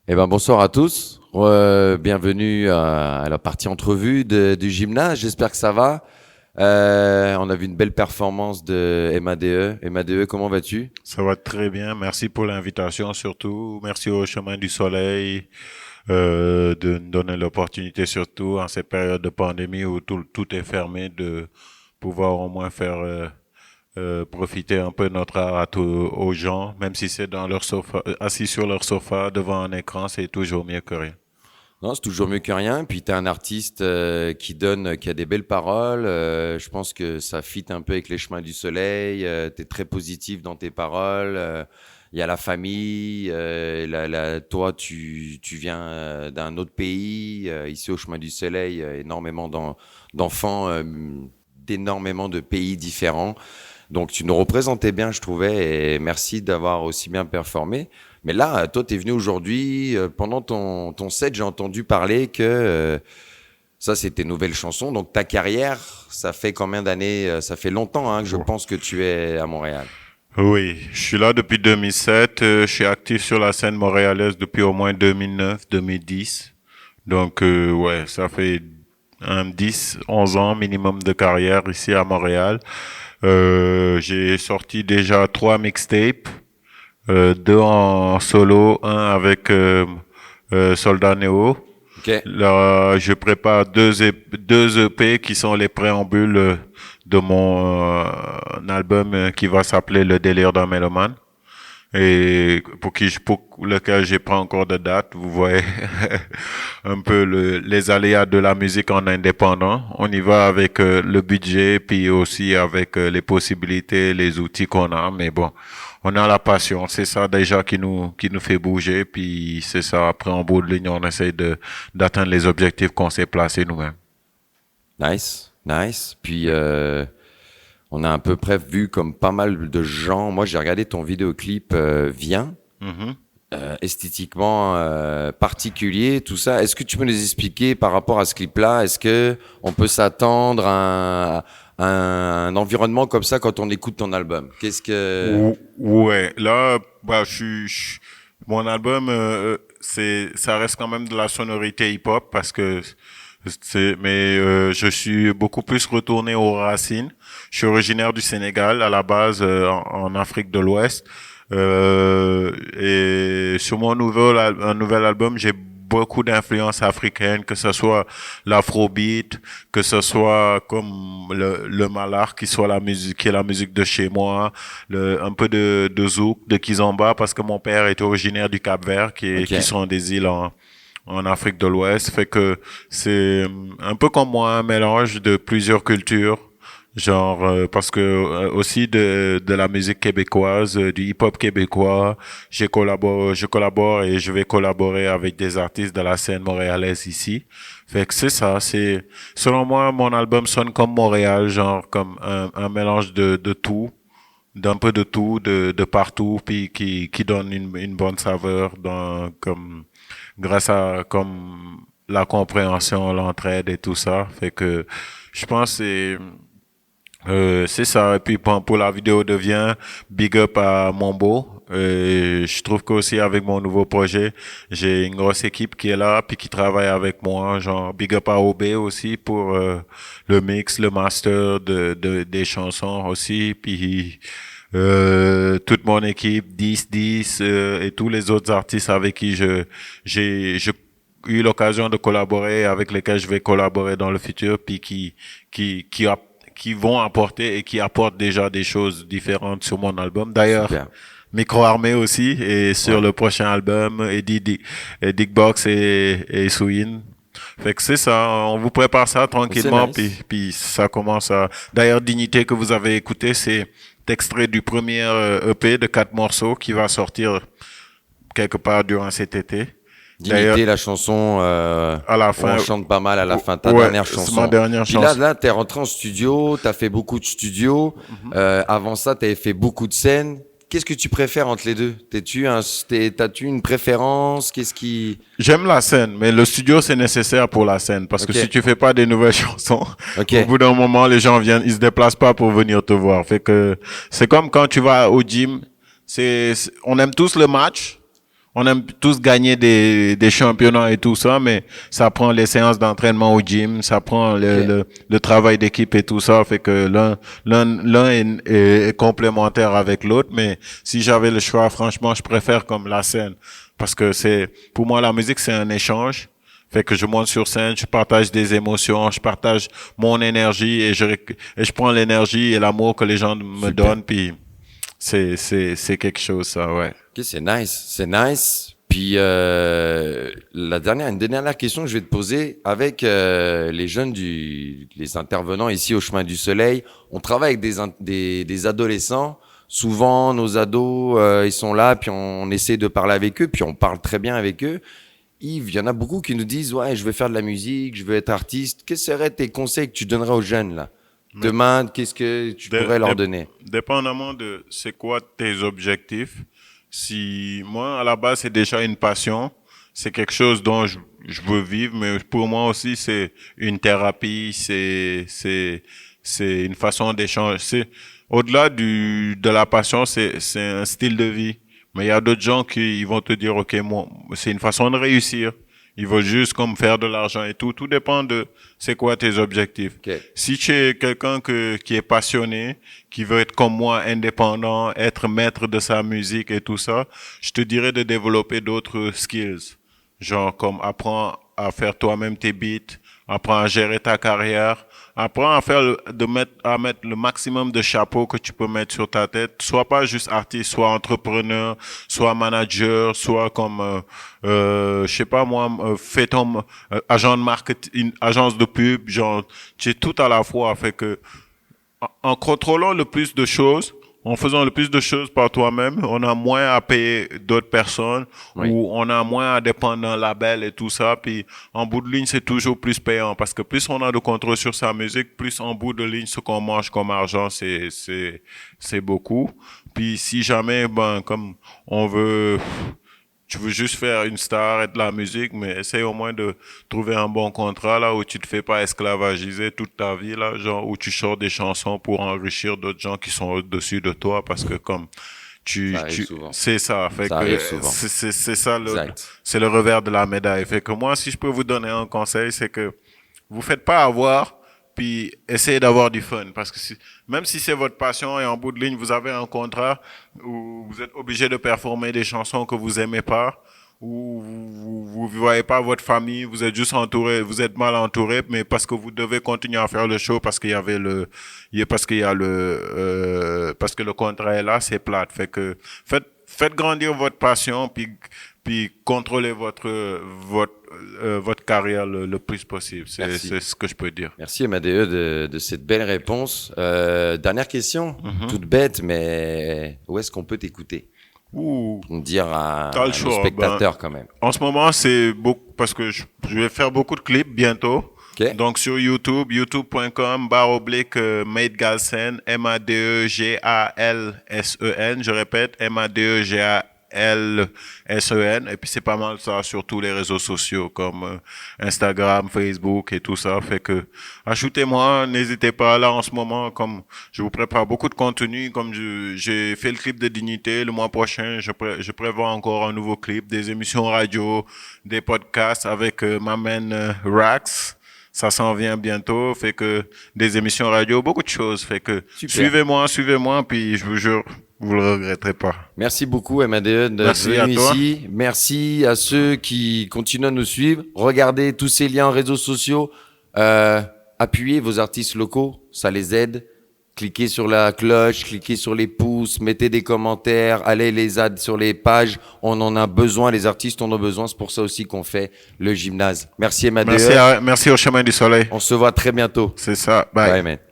Eh ben, bonsoir à tous. Bienvenue à la partie entrevue du gymnase. J'espère que ça va. On a vu une belle performance de MADE. MADE, comment vas-tu? Ça va très bien. Merci pour l'invitation surtout. Merci au Chemin du Soleil de nous donner l'opportunité surtout en cette période de pandémie où tout est fermé de pouvoir au moins faire profiter un peu de notre art aux gens, même si c'est dans leur sofa, assis sur leur sofa devant un écran, c'est toujours mieux que rien. Non, c'est toujours mieux que rien. Puis t'es un artiste qui a des belles paroles. Je pense que ça fit un peu avec les chemins du soleil. T'es très positif dans tes paroles. Il y a la famille. Toi, tu viens d'un autre pays. Ici au chemin du soleil, énormément d'enfants d'énormément de pays différents. Donc tu nous représentais bien, je trouvais, et merci d'avoir aussi bien performé. Mais là, toi, tu es venu aujourd'hui, pendant ton set, j'ai entendu parler que ça, c'est tes nouvelles chansons. Donc ta carrière, ça fait combien d'années? Ça fait longtemps que je pense que tu es à Montréal. Oui, je suis là depuis 2007. Je suis actif sur la scène montréalaise depuis au moins 2009, 2010. Donc, ouais, ça fait 10, 11 ans minimum de carrière ici à Montréal. J'ai sorti déjà 3 mixtapes, 2 en solo, un avec Soldat Neo. OK. Là, je prépare deux EP qui sont les préambules de mon album qui va s'appeler Le délire d'un mélomane et pour lequel j'ai pas encore de date. Vous voyez un peu les aléas de la musique en indépendant. On y va avec le budget, puis aussi avec les possibilités, les outils qu'on a. Mais bon, on a la passion. C'est ça déjà qui nous fait bouger. Puis c'est ça. Après, en bout de ligne, on essaie d'atteindre les objectifs qu'on s'est placés nous-mêmes. Nice, nice. Puis on a à peu près vu comme pas mal de gens. Moi, j'ai regardé ton vidéoclip Viens. Mhm. Esthétiquement particulier, tout ça. Est-ce que tu peux nous expliquer par rapport à ce clip-là? Est-ce que on peut s'attendre à un environnement comme ça quand on écoute ton album? Qu'est-ce que... Ouais, là, bah, mon album, ça reste quand même de la sonorité hip-hop parce que mais je suis beaucoup plus retourné aux racines. Je suis originaire du Sénégal à la base, en Afrique de l'Ouest. Et sur un nouvel album, j'ai beaucoup d'influences africaines, que ce soit l'afrobeat, que ce soit comme le malard, qui est la musique de chez moi, un peu de zouk, de kizomba, parce que mon père est originaire du Cap-Vert, qui OK. sont des îles en Afrique de l'Ouest, fait que c'est un peu comme moi un mélange de plusieurs cultures, genre parce que aussi de la musique québécoise, du hip-hop québécois, je collabore et je vais collaborer avec des artistes de la scène montréalaise ici. Fait que c'est ça, c'est selon moi mon album sonne comme Montréal, genre comme un mélange de tout, d'un peu de tout, de partout, puis qui donne une bonne saveur comme grâce à comme la compréhension, l'entraide et tout ça. Fait que je pense que c'est ça. Et puis pour la vidéo devient big up à Mombo. Je trouve qu'aussi avec mon nouveau projet, j'ai une grosse équipe qui est là puis qui travaille avec moi. Genre big up à OB aussi pour le mix, le master des chansons aussi. Puis toute mon équipe, 10 et tous les autres artistes avec qui j'ai eu l'occasion de collaborer, avec lesquels je vais collaborer dans le futur, puis qui vont apporter et qui apportent déjà des choses différentes sur mon album. D'ailleurs, Super. Micro Armé aussi, et sur Ouais. le prochain album, et Dick Box et Souyin. Fait que c'est ça, on vous prépare ça C'est tranquillement, nice. puis ça commence à... D'ailleurs, Dignité que vous avez écouté, c'est extrait du premier EP de 4 morceaux qui va sortir quelque part durant cet été. D'ailleurs, Dignité, la chanson à la où on fin, chante pas mal à la fin, ta ouais, dernière c'est ma chanson. dernière Puis là, chanson. là, t'es rentré en studio, t'as fait beaucoup de studios. Avant ça, t'avais fait beaucoup de scènes. Qu'est-ce que tu préfères entre les deux? T'as-tu une préférence? Qu'est-ce qui... J'aime la scène, mais le studio c'est nécessaire pour la scène parce que Ok, si tu fais pas des nouvelles chansons, ok, au bout d'un moment les gens viennent, ils se déplacent pas pour venir te voir. Fait que c'est comme quand tu vas au gym, on aime tous le match, On aime tous gagner des championnats et tout ça, mais ça prend les séances d'entraînement au gym, ça prend le travail d'équipe et tout ça, fait que l'un est complémentaire avec l'autre, mais si j'avais le choix, franchement, je préfère comme la scène, parce que pour moi, la musique, c'est un échange. Fait que je monte sur scène, je partage des émotions, je partage mon énergie et je prends l'énergie et l'amour que les gens me donnent, puis c'est quelque chose, ça, ouais. Ok, c'est nice, c'est nice. Puis une dernière question que je vais te poser avec les jeunes les intervenants ici au Chemin du Soleil. On travaille avec des adolescents. Souvent, nos ados, ils sont là, puis on essaie de parler avec eux, puis on parle très bien avec eux. Yves, il y en a beaucoup qui nous disent, ouais, je veux faire de la musique, je veux être artiste. Quels seraient tes conseils que tu donnerais aux jeunes là? Demain, qu'est-ce que tu pourrais leur donner? Dépendamment de c'est quoi tes objectifs. Si moi, à la base, c'est déjà une passion, c'est quelque chose dont je veux vivre, mais pour moi aussi, c'est une thérapie, c'est une façon d'échanger. C'est au-delà de la passion, c'est un style de vie. Mais il y a d'autres gens qui ils vont te dire, OK, moi, c'est une façon de réussir. Ils veulent juste comme faire de l'argent et tout. Tout dépend de c'est quoi tes objectifs. Okay. Si tu es quelqu'un qui est passionné, qui veut être comme moi, indépendant, être maître de sa musique et tout ça, je te dirais de développer d'autres skills. Genre comme apprends à faire toi-même tes beats, apprends à gérer ta carrière, apprends à mettre le maximum de chapeaux que tu peux mettre sur ta tête. Sois pas juste artiste, sois entrepreneur, sois manager, sois comme, je sais pas moi, fais ton agent de marketing, agence de pub, genre, tu es tout à la fois. Fait que, en contrôlant le plus de choses, en faisant le plus de choses par toi-même, on a moins à payer d'autres personnes ou on a moins à dépendre d'un label et tout ça. Puis en bout de ligne, c'est toujours plus payant parce que plus on a de contrôle sur sa musique, plus en bout de ligne, ce qu'on mange comme argent, c'est beaucoup. Puis si jamais, comme tu veux juste faire une star et de la musique, mais essaye au moins de trouver un bon contrat là où tu te fais pas esclavagiser toute ta vie là, genre où tu sors des chansons pour enrichir d'autres gens qui sont au-dessus de toi parce que comme c'est ça, fait que c'est ça c'est le revers de la médaille. Fait que moi si je peux vous donner un conseil, c'est que vous faites pas avoir puis essayez d'avoir du fun parce que même si c'est votre passion et en bout de ligne vous avez un contrat où vous êtes obligé de performer des chansons que vous aimez pas ou vous voyez pas votre famille, vous êtes juste entouré, vous êtes mal entouré, mais parce que vous devez continuer à faire le show parce qu'il y avait parce que le contrat est là, c'est plate. Fait que faites grandir votre passion puis contrôlez votre carrière le plus possible. C'est ce que je peux dire. Merci Amadeo de cette belle réponse. Dernière question, toute bête, mais où est-ce qu'on peut t'écouter? Pour me dire à nos spectateurs quand même. En ce moment, c'est beaucoup parce que je vais faire beaucoup de clips bientôt. Okay. Donc sur YouTube, youtube.com/Made Galsen, MADEGALSEN. Je répète, MADEGALSEN. Et puis c'est pas mal ça sur tous les réseaux sociaux comme Instagram, Facebook et tout ça. Fait que ajoutez-moi, n'hésitez pas. Là en ce moment, comme je vous prépare beaucoup de contenu, comme j'ai fait le clip de Dignité le mois prochain, je prévois encore un nouveau clip, des émissions radio, des podcasts avec ma main Rax. Ça s'en vient bientôt, fait que des émissions radio, beaucoup de choses, fait que suivez-moi, puis je vous jure, vous le regretterez pas. Merci beaucoup, Amadeo, d'être venu ici. Merci à ceux qui continuent à nous suivre. Regardez tous ces liens réseaux sociaux. Appuyez vos artistes locaux, ça les aide. Cliquez sur la cloche, cliquez sur les pouces, mettez des commentaires, allez les ads sur les pages. On en a besoin, les artistes en ont besoin. C'est pour ça aussi qu'on fait le gymnase. Merci, Amadeo. Merci au Chemin du Soleil. On se voit très bientôt. C'est ça. Bye. Bye, man.